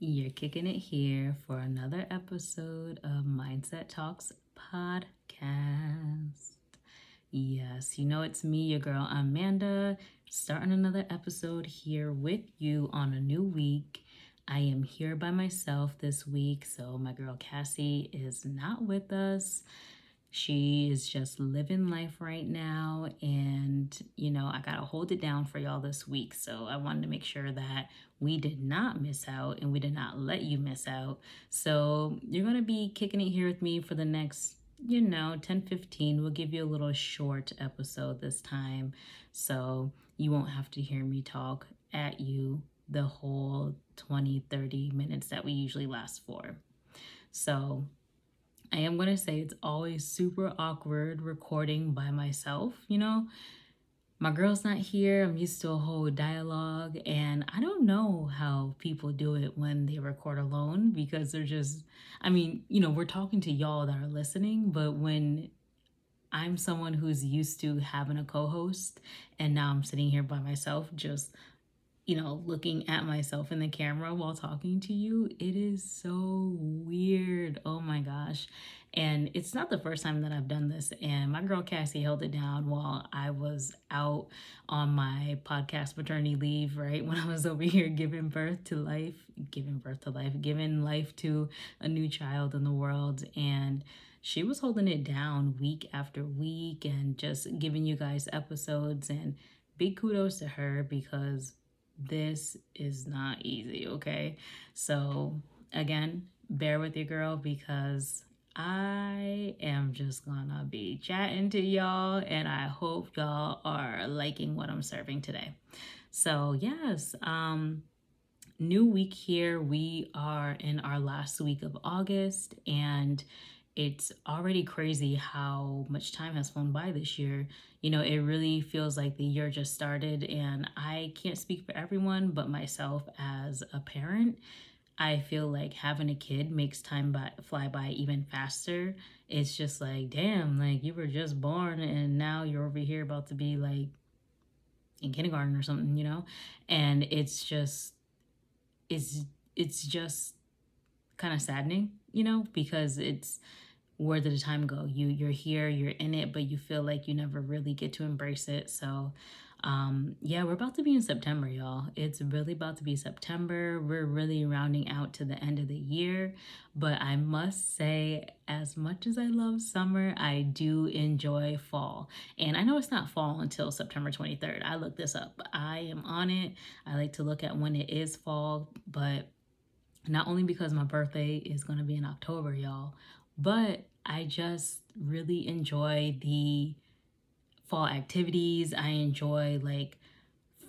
You're kicking it here for another episode of Mindset Talks podcast. Yes, you know it's me, your girl Amanda, starting another episode here with you on a new week. I am here by myself this week, so my girl Cassie is not with us. She is just living life right now, and I gotta hold it down for y'all this week. So I wanted to make sure that we did not miss out and we did not let you miss out. So you're gonna be kicking it here with me for the next 10-15. We'll give you a little short episode this time, so you won't have to hear me talk at you the whole 20-30 minutes that we usually last for. So I am going to say it's always super awkward recording by myself. My girl's not here. I'm used to a whole dialogue, and I don't know how people do it when they record alone because they're just, we're talking to y'all that are listening, but when I'm someone who's used to having a co host and now I'm sitting here by myself, just looking at myself in the camera while talking to you, it is so weird. Oh my gosh. And it's not the first time that I've done this. And my girl Cassie held it down while I was out on my podcast maternity leave, right? When I was over here giving life to a new child in the world. And she was holding it down week after week and just giving you guys episodes. And big kudos to her because this is not easy, okay? So, again, bear with your girl because I am just gonna be chatting to y'all and I hope y'all are liking what I'm serving today. So, yes, new week here. We are in our last week of August, and it's already crazy how much time has flown by this year. It really feels like the year just started, and I can't speak for everyone, but myself as a parent, I feel like having a kid makes fly by even faster. It's just like, damn, like you were just born and now you're over here about to be like in kindergarten or something. And it's just kind of saddening, because it's where did the time go? You're here, you're in it, but you feel like you never really get to embrace it. So yeah, we're about to be in September, y'all. It's really about to be September. We're really rounding out to the end of the year. But I must say, as much as I love summer, I do enjoy fall. And I know it's not fall until September 23rd. I looked this up. I am on it. I like to look at when it is fall, but not only because my birthday is going to be in October, y'all, but I just really enjoy the fall activities. I enjoy like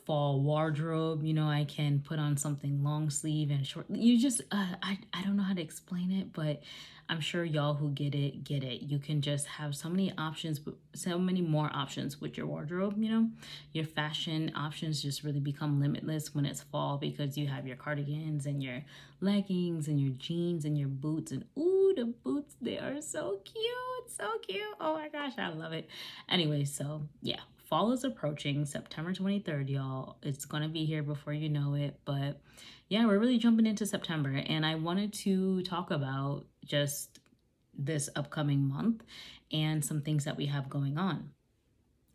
fall wardrobe. I can put on something long sleeve and short. You just, I don't know how to explain it, but I'm sure y'all who get it, get it. You can just have so many options, so many more options with your wardrobe. Your fashion options just really become limitless when it's fall because you have your cardigans and your leggings and your jeans and your boots. And ooh, the boots, they are so cute, so cute. Oh my gosh, I love it. Anyway, so yeah, fall is approaching, September 23rd, y'all. It's going to be here before you know it. But yeah, we're really jumping into September. And I wanted to talk about just this upcoming month and some things that we have going on.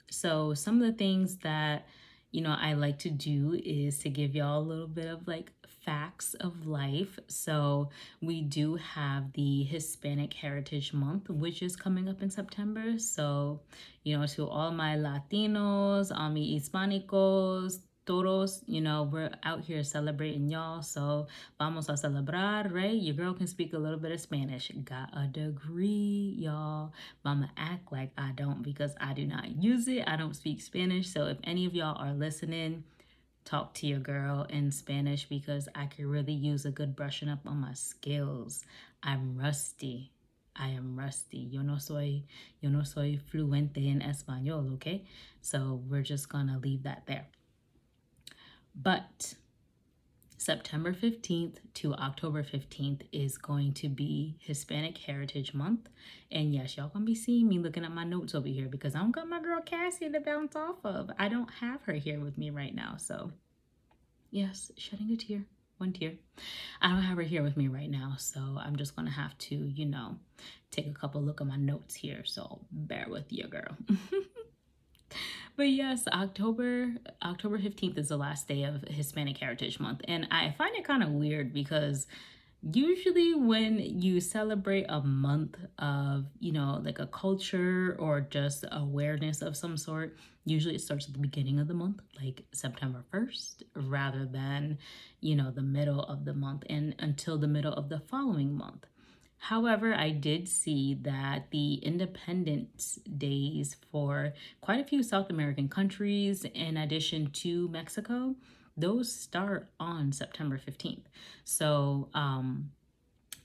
So some of the things that, I like to do is to give y'all a little bit of like facts of life. So we do have the Hispanic Heritage Month, which is coming up in September. So, to all my Latinos, all my Hispanicos, todos, we're out here celebrating y'all. So vamos a celebrar, right? Your girl can speak a little bit of Spanish. Got a degree, y'all. But I'm gonna act like I don't because I do not use it. I don't speak Spanish. So if any of y'all are listening, talk to your girl in Spanish because I could really use a good brushing up on my skills. I'm rusty. I am rusty. Yo no soy fluente en español, okay? So we're just gonna leave that there. But September 15th to October 15th is going to be Hispanic Heritage Month. And yes, y'all gonna be seeing me looking at my notes over here because I don't got my girl Cassie to bounce off of. I don't have her here with me right now. So yes, shedding a tear one tear. I don't have her here with me right now, so I'm just gonna have to, take a couple look at my notes here. So bear with you, girl. But yes, October 15th is the last day of Hispanic Heritage Month. And I find it kind of weird because usually when you celebrate a month of, like a culture or just awareness of some sort, usually it starts at the beginning of the month, like September 1st, rather than, the middle of the month and until the middle of the following month. However, I did see that the Independence Days for quite a few South American countries, in addition to Mexico, those start on September 15th. So,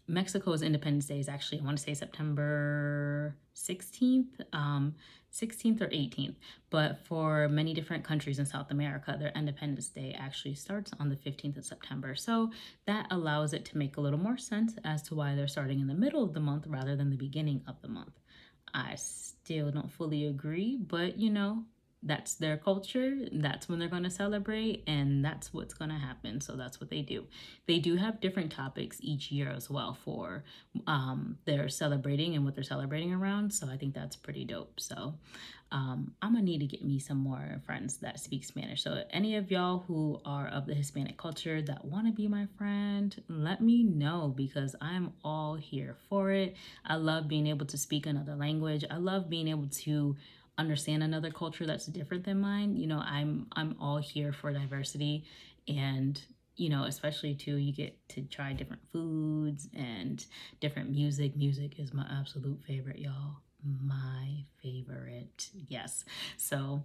Mexico's Independence Day is actually, I want to say September 16th, 16th or 18th. But for many different countries in South America, their Independence Day actually starts on the 15th of September. So that allows it to make a little more sense as to why they're starting in the middle of the month rather than the beginning of the month. I still don't fully agree, but that's their culture. That's when they're going to celebrate, and that's what's going to happen. So that's what they do. They do have different topics each year as well for their celebrating and what they're celebrating around. So I think that's pretty dope. So I'm gonna need to get me some more friends that speak Spanish. So any of y'all who are of the Hispanic culture that want to be my friend, let me know, because I'm all here for it. I love being able to speak another language. I love being able to understand another culture that's different than mine. I'm all here for diversity, and especially too, you get to try different foods and different music. Music is my absolute favorite, y'all. My favorite. Yes. So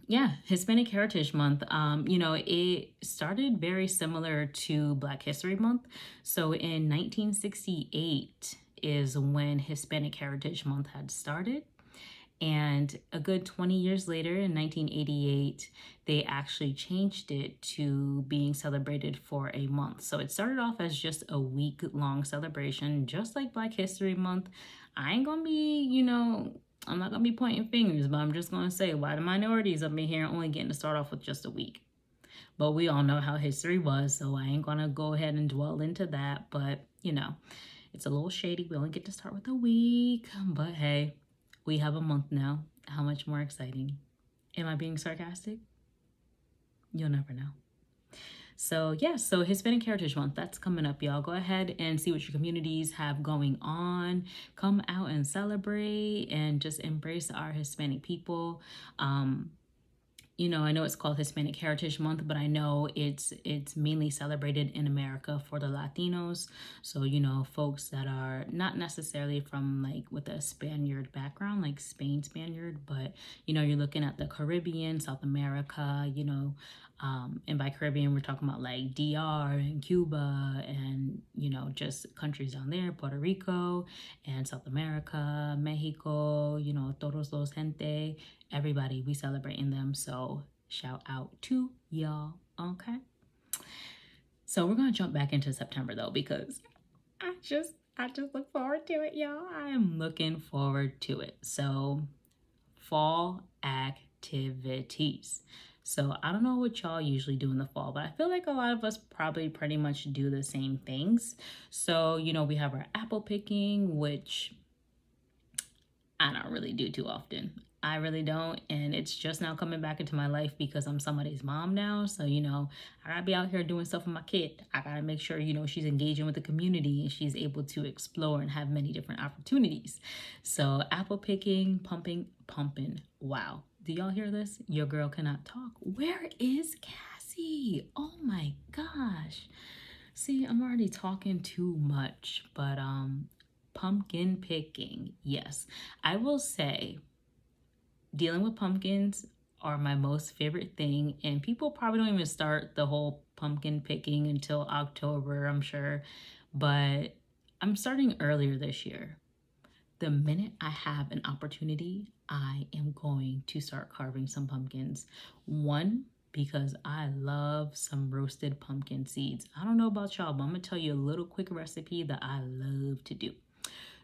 yeah, Hispanic Heritage Month, it started very similar to Black History Month. So in 1968 is when Hispanic Heritage Month had started. And a good 20 years later, in 1988, they actually changed it to being celebrated for a month. So it started off as just a week-long celebration, just like Black History Month. I ain't gonna be, I'm not gonna be pointing fingers, but I'm just gonna say, why the minorities up in here only getting to start off with just a week? But we all know how history was, so I ain't gonna go ahead and dwell into that. But, it's a little shady. We only get to start with a week, but hey, we have a month now. How much more exciting? Am I being sarcastic? You'll never know. So so Hispanic Heritage Month, that's coming up, y'all. Go ahead and see what your communities have going on. Come out and celebrate and just embrace our Hispanic people. I know it's called Hispanic Heritage Month, but I know it's mainly celebrated in America for the Latinos. So, folks that are not necessarily from like with a Spaniard background, like Spain Spaniard, but, you're looking at the Caribbean, South America, and by Caribbean, we're talking about like DR and Cuba and, just countries down there, Puerto Rico and South America, Mexico, todos los gente, everybody, we celebrating them. So shout out to y'all. Okay. So we're going to jump back into September though, because I just look forward to it, y'all. I am looking forward to it. So fall activities. So I don't know what y'all usually do in the fall, but I feel like a lot of us probably pretty much do the same things. So, we have our apple picking, which I don't really do too often. I really don't. And it's just now coming back into my life because I'm somebody's mom now. So, I gotta be out here doing stuff with my kid. I gotta make sure, she's engaging with the community and she's able to explore and have many different opportunities. So apple picking, pumping. Wow. Do y'all hear this? Your girl cannot talk. Where is Cassie? Oh my gosh. See, I'm already talking too much, but pumpkin picking. Yes, I will say dealing with pumpkins are my most favorite thing, and people probably don't even start the whole pumpkin picking until October, I'm sure, but I'm starting earlier this year. The minute I have an opportunity, I am going to start carving some pumpkins. One, because I love some roasted pumpkin seeds. I don't know about y'all, but I'm gonna tell you a little quick recipe that I love to do.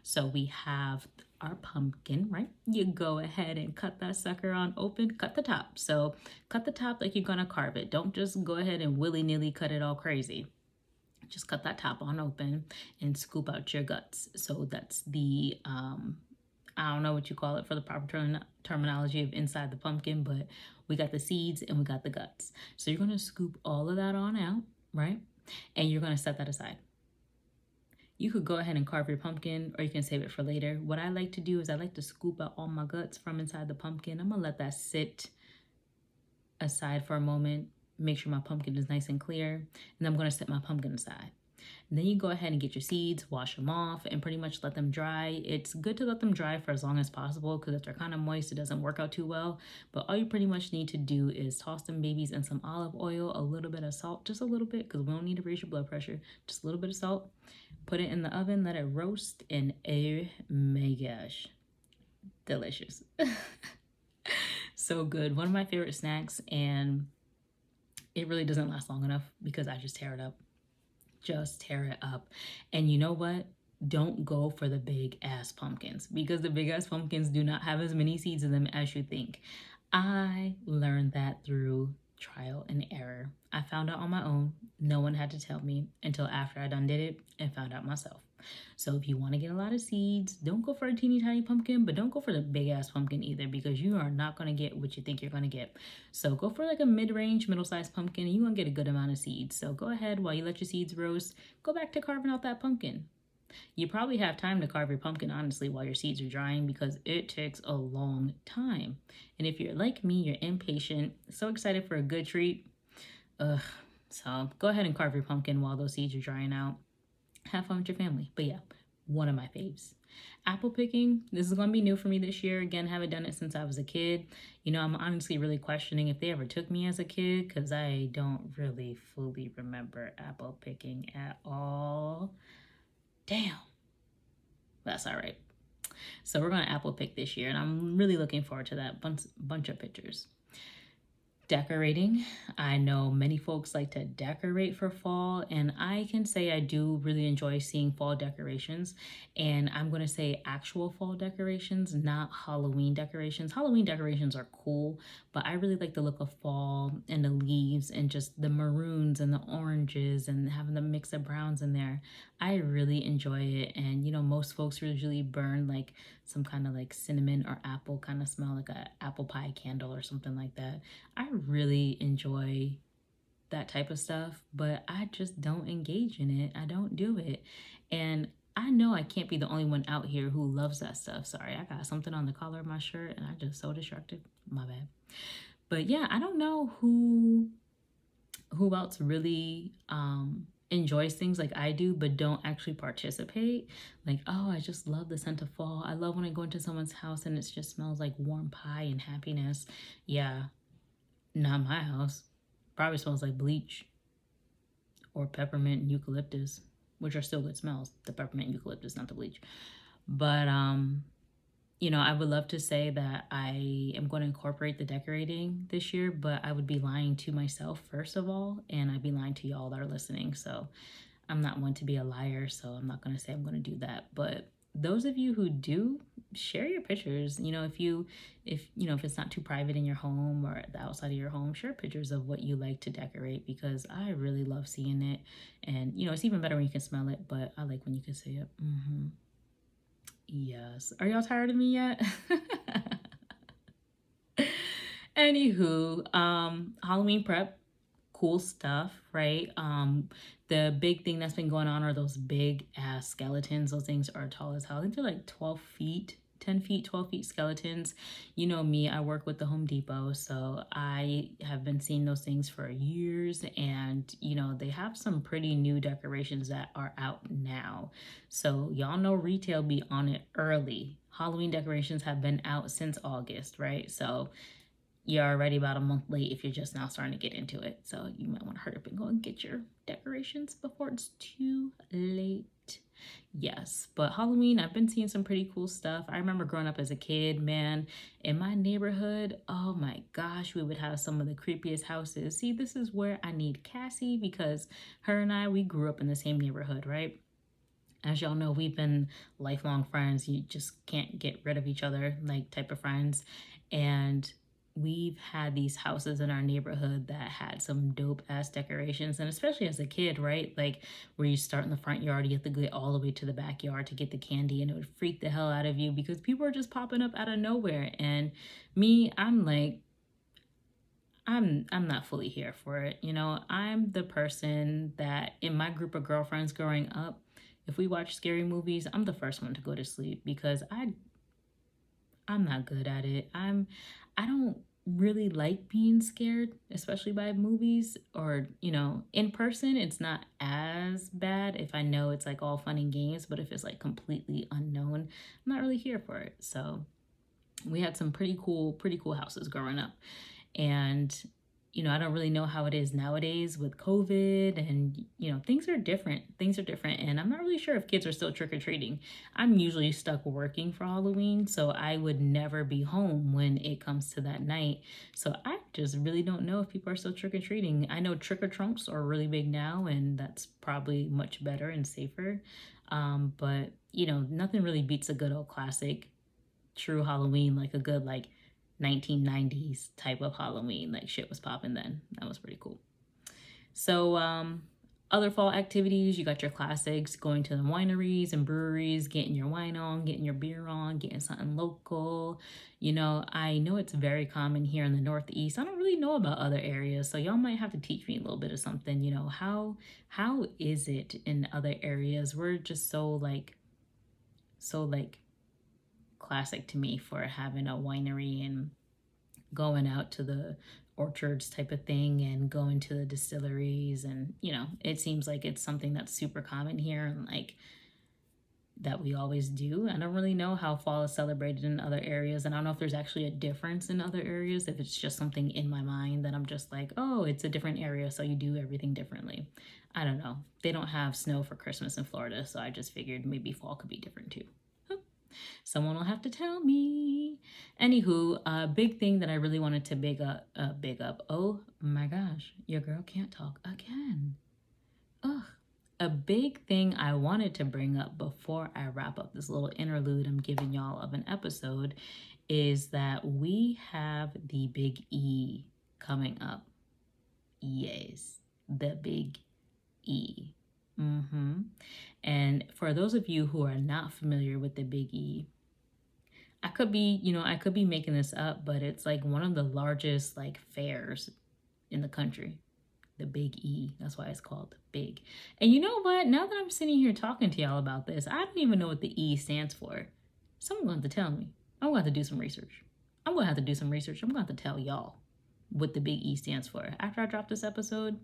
So we have our pumpkin, right? You go ahead and cut that sucker on open, cut the top. So cut the top like you're gonna carve it. Don't just go ahead and willy-nilly cut it all crazy. Just cut that top on open and scoop out your guts. So that's the, I don't know what you call it for the proper terminology of inside the pumpkin, but we got the seeds and we got the guts. So you're going to scoop all of that on out, right? And you're going to set that aside. You could go ahead and carve your pumpkin, or you can save it for later. What I like to do is I like to scoop out all my guts from inside the pumpkin. I'm going to let that sit aside for a moment, make sure my pumpkin is nice and clear, and I'm going to set my pumpkin aside. And then you go ahead and get your seeds, wash them off, and pretty much let them dry. It's good to let them dry for as long as possible, because if they're kind of moist, it doesn't work out too well. But all you pretty much need to do is toss them babies in some olive oil, a little bit of salt, just a little bit, because we don't need to raise your blood pressure. Just a little bit of salt. Put it in the oven, let it roast, and oh my gosh, delicious. So good. One of my favorite snacks, and it really doesn't last long enough because I just tear it up. Just tear it up. And you know what? Don't go for the big ass pumpkins, because the big ass pumpkins do not have as many seeds in them as you think. I learned that through trial and error. I found out on my own. No one had to tell me until after I done did it and found out myself. So if you want to get a lot of seeds, don't go for a teeny tiny pumpkin, but don't go for the big ass pumpkin either, because you are not going to get what you think you're going to get. So go for like a mid-range, middle-sized pumpkin, and you're going to get a good amount of seeds. So go ahead, while you let your seeds roast, go back to carving out that pumpkin. You probably have time to carve your pumpkin, honestly, while your seeds are drying, because it takes a long time. And if you're like me, you're impatient, so excited for a good treat. So go ahead and carve your pumpkin while those seeds are drying out. Have fun with your family. But yeah, one of my faves. Apple picking, this is going to be new for me this year. Again, haven't done it since I was a kid. You know, I'm honestly really questioning if they ever took me as a kid, because I don't really fully remember apple picking at all. Damn. That's all right. So we're going to apple pick this year, and I'm really looking forward to that bunch of pictures. Decorating. I know many folks like to decorate for fall, and I can say I do really enjoy seeing fall decorations. And I'm going to say actual fall decorations, not Halloween decorations. Halloween decorations are cool, but I really like the look of fall and the leaves and just the maroons and the oranges and having the mix of browns in there. I really enjoy it. And you know, most folks usually burn like some kind of like cinnamon or apple kind of smell, like a apple pie candle or something like that. I really enjoy that type of stuff, but I just don't engage in it. I don't do it. And I know I can't be the only one out here who loves that stuff. Sorry, I got something on the collar of my shirt and I just so distracted. My bad. But yeah, I don't know who else really enjoys things like I do, but don't actually participate. Like, oh, I just love the scent of fall. I love when I go into someone's house and it just smells like warm pie and happiness. Yeah, not my house. Probably smells like bleach or peppermint and eucalyptus, which are still good smells. The peppermint and eucalyptus, not the bleach. But you know, I would love to say that I am going to incorporate the decorating this year, but I would be lying to myself first of all, and I'd be lying to y'all that are listening. So I'm not one to be a liar, so I'm not going to say I'm going to do that. But those of you who do, share your pictures. You know, if it's not too private in your home or the outside of your home, share pictures of what you like to decorate, because I really love seeing it. And you know, it's even better when you can smell it, but I like when you can see it. Yes. Are y'all tired of me yet? Anywho, Halloween prep, cool stuff, right? The big thing that's been going on are those big ass skeletons. Those things are tall as hell. I think they're like 12 feet, 10 feet, 12 feet skeletons. You know me, I work with the Home Depot, so I have been seeing those things for years, and you know, they have some pretty new decorations that are out now. So y'all know retail be on it early. Halloween decorations have been out since August, right? So you're already about a month late if you're just now starting to get into it. So you might want to hurry up and go and get your decorations before it's too late. Yes, but Halloween, I've been seeing some pretty cool stuff. I remember growing up as a kid, man, in my neighborhood, oh my gosh, we would have some of the creepiest houses. See, this is where I need Cassie, because her and I, we grew up in the same neighborhood, right? As y'all know, we've been lifelong friends. You just can't get rid of each other, like type of friends. And we've had these houses in our neighborhood that had some dope ass decorations, and especially as a kid, right? Like where you start in the front yard, you have to get all the way to the backyard to get the candy, and it would freak the hell out of you because people are just popping up out of nowhere. And me, I'm like, I'm not fully here for it. You know, I'm the person that in my group of girlfriends growing up, if we watch scary movies, I'm the first one to go to sleep because I'm not good at it. I don't really like being scared, especially by movies or, you know, in person. It's not as bad if I know it's like all fun and games, but if it's like completely unknown, I'm not really here for it. So we had some pretty cool houses growing up. And, you know, I don't really know how it is nowadays with COVID and, you know, things are different. Things are different. And I'm not really sure if kids are still trick or treating. I'm usually stuck working for Halloween, so I would never be home when it comes to that night. So I just really don't know if people are still trick or treating. I know trick or trunks are really big now, and that's probably much better and safer. But, you know, nothing really beats a good old classic true Halloween, like a good, like, 1990s type of Halloween. Like shit was popping then. That was pretty cool. So other fall activities, you got your classics, going to the wineries and breweries, getting your wine on, getting your beer on, getting something local. You know, I know it's very common here in the Northeast. I don't really know about other areas, so y'all might have to teach me a little bit of something. You know, how is it in other areas? We're just so like classic to me for having a winery and going out to the orchards type of thing and going to the distilleries. And you know, it seems like it's something that's super common here and like that we always do. I don't really know how fall is celebrated in other areas, and I don't know if there's actually a difference in other areas, if it's just something in my mind that I'm just like, oh, it's a different area, so you do everything differently. I don't know. They don't have snow for Christmas in Florida, so I just figured maybe fall could be different too. Someone will have to tell me. Anywho, a big thing that I really wanted to big up. Oh my gosh, your girl can't talk again. Ugh. A big thing I wanted to bring up before I wrap up this little interlude I'm giving y'all of an episode is that we have the Big E coming up. Yes, the Big E. And for those of you who are not familiar with the Big E, I could be, you know, I could be making this up, but it's like one of the largest like fairs in the country. The Big E. That's why it's called Big. And you know what? Now that I'm sitting here talking to y'all about this, I don't even know what the E stands for. Someone going to tell me. I'm going to have to do some research. I'm going to have to do some research. I'm going to have to tell y'all what the Big E stands for. After I drop this episode,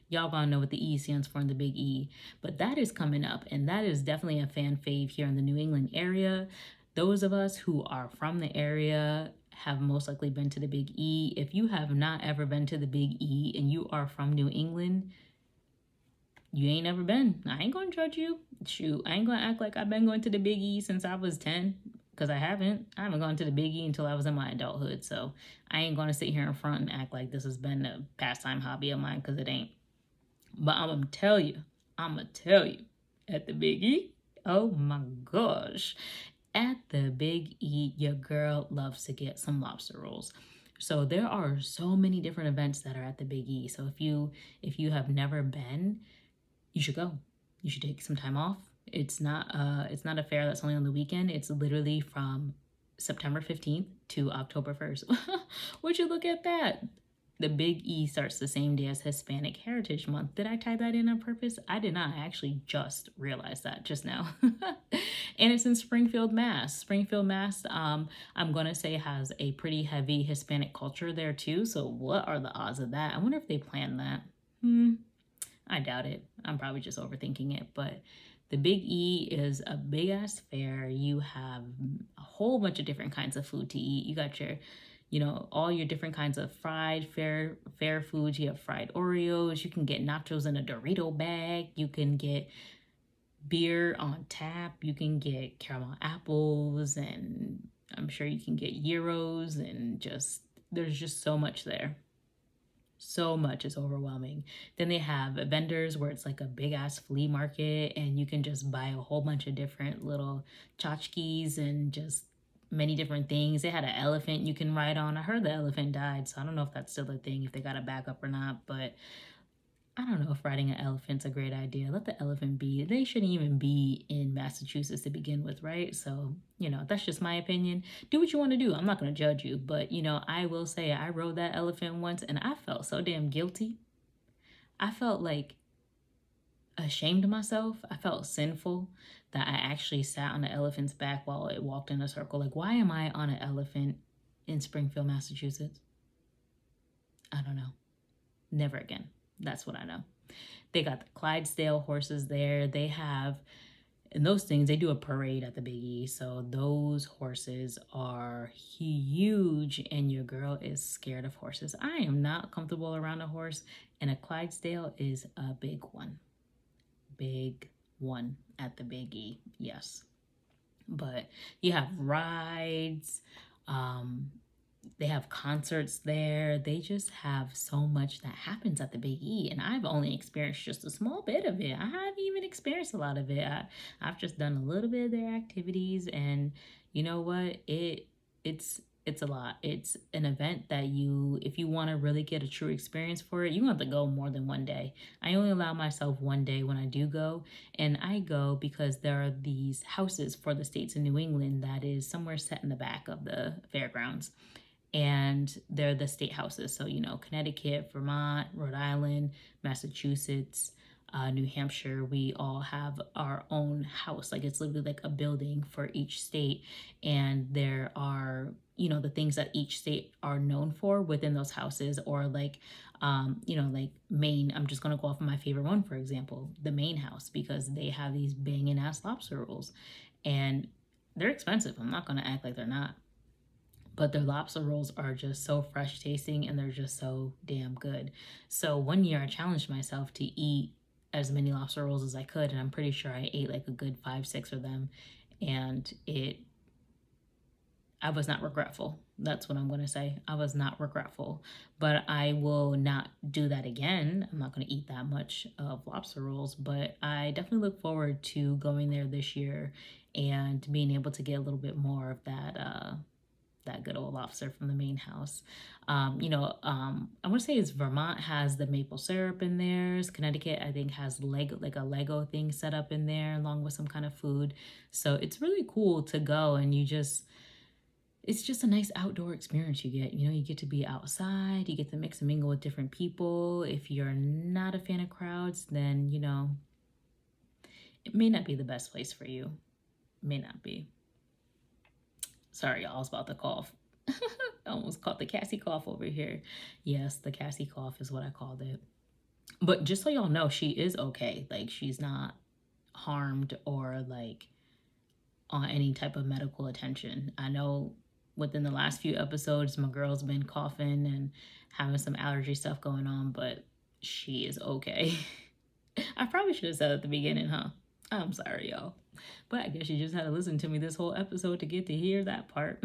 y'all gonna know what the E stands for in the Big E. But that is coming up, and that is definitely a fan fave here in the New England area. Those of us who are from the area have most likely been to the Big E. If you have not ever been to the Big E and you are from New England, you ain't never been. I ain't gonna judge you. Shoot, I ain't gonna act like I've been going to the Big E since I was 10, because I haven't. I haven't gone to the Big E until I was in my adulthood. So I ain't gonna sit here in front and act like this has been a pastime hobby of mine, because it ain't. But I'm gonna tell you, at the Big E, oh my gosh. At the Big E, your girl loves to get some lobster rolls. So there are so many different events that are at the Big E. So if you have never been, you should go. You should take some time off. It's not a fair that's only on the weekend. It's literally from September 15th to October 1st. Would you look at that? The Big E starts the same day as Hispanic Heritage Month. Did I tie that in on purpose? I did not. I actually just realized that just now. And it's in Springfield, Mass. Springfield, Mass, I'm going to say has a pretty heavy Hispanic culture there too. So what are the odds of that? I wonder if they planned that. I doubt it. I'm probably just overthinking it. But the Big E is a big ass fair. You have a whole bunch of different kinds of food to eat. You got your, you know, all your different kinds of fried fair foods. You have fried Oreos. You can get nachos in a Dorito bag. You can get beer on tap. You can get caramel apples, and I'm sure you can get gyros, and just there's just so much there. So much is overwhelming. Then they have vendors where it's like a big ass flea market, and you can just buy a whole bunch of different little tchotchkes and just many different things. They had an elephant you can ride on. I heard the elephant died, so I don't know if that's still a thing, if they got a backup or not. But I don't know if riding an elephant's a great idea. Let the elephant be. They shouldn't even be in Massachusetts to begin with, right? So, that's just my opinion. Do what you want to do. I'm not going to judge you. But, I will say I rode that elephant once and I felt so damn guilty. I felt like ashamed of myself. I felt sinful that I actually sat on the elephant's back while it walked in a circle. Like, why am I on an elephant in Springfield, Massachusetts? I don't know. Never again. That's what I know. They got the Clydesdale horses there. They have, and those things, they do a parade at the Big E. So those horses are huge, and your girl is scared of horses. I am not comfortable around a horse, and a Clydesdale is a big one. Big one at the Big E, yes. But you have rides, they have concerts there. They just have so much that happens at the Big E, and I've only experienced just a small bit of it. I haven't even experienced a lot of it. I've just done a little bit of their activities, and you know what? It's a lot. It's an event that if you want to really get a true experience for it, you have to go more than one day. I only allow myself one day when I do go, and I go because there are these houses for the states in New England that is somewhere set in the back of the fairgrounds. And they're the state houses. So, Connecticut, Vermont, Rhode Island, Massachusetts, New Hampshire, we all have our own house. Like, it's literally like a building for each state. And there are, the things that each state are known for within those houses, or like, like Maine. I'm just going to go off of my favorite one, for example, the Maine house, because they have these banging ass lobster rolls. And they're expensive. I'm not going to act like they're not. But their lobster rolls are just so fresh tasting, and they're just so damn good. So one year I challenged myself to eat as many lobster rolls as I could, and I'm pretty sure I ate like a good 5-6 of them, and I was not regretful. That's what I'm going to say. I was not regretful, but I will not do that again. I'm not going to eat that much of lobster rolls, but I definitely look forward to going there this year and being able to get a little bit more of that good old lobster from the Maine house. I want to say it's Vermont has the maple syrup in theirs. Connecticut, I think, has like a Lego thing set up in there along with some kind of food. So it's really cool to go, and it's just a nice outdoor experience you get. You get to be outside, you get to mix and mingle with different people. If you're not a fan of crowds, then, it may not be the best place for you. It may not be. Sorry, y'all, I was about to cough. I almost caught the Cassie cough over here. Yes, the Cassie cough is what I called it. But just so y'all know, she is okay. Like, she's not harmed or like on any type of medical attention. I know within the last few episodes, my girl's been coughing and having some allergy stuff going on, but she is okay. I probably should have said at the beginning, huh? I'm sorry, y'all. But I guess you just had to listen to me this whole episode to get to hear that part.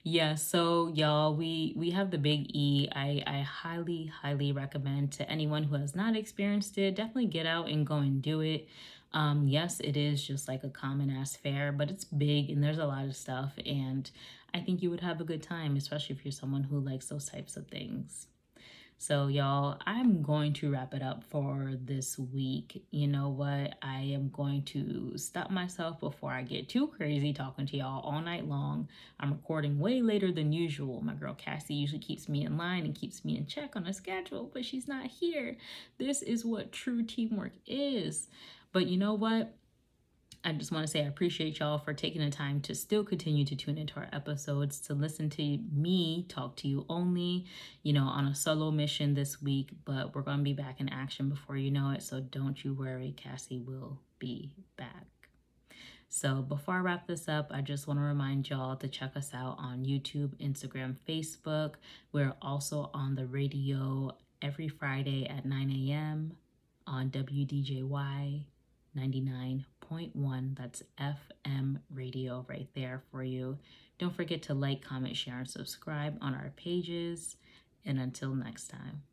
Yeah, so y'all, we have the Big E. I highly, highly recommend to anyone who has not experienced it, definitely get out and go and do it. Yes, it is just like a common ass fair, but it's big and there's a lot of stuff, and I think you would have a good time, especially if you're someone who likes those types of things. So, y'all, I'm going to wrap it up for this week. You know what? I am going to stop myself before I get too crazy talking to y'all all night long. I'm recording way later than usual. My girl Cassie usually keeps me in line and keeps me in check on a schedule, but she's not here. This is what true teamwork is. But you know what? I just want to say I appreciate y'all for taking the time to still continue to tune into our episodes, to listen to me talk to you only, on a solo mission this week, but we're going to be back in action before you know it. So don't you worry, Cassie will be back. So before I wrap this up, I just want to remind y'all to check us out on YouTube, Instagram, Facebook. We're also on the radio every Friday at 9 a.m. on WDJY 99.1. That's FM radio right there for you. Don't forget to like, comment, share, and subscribe on our pages. And until next time.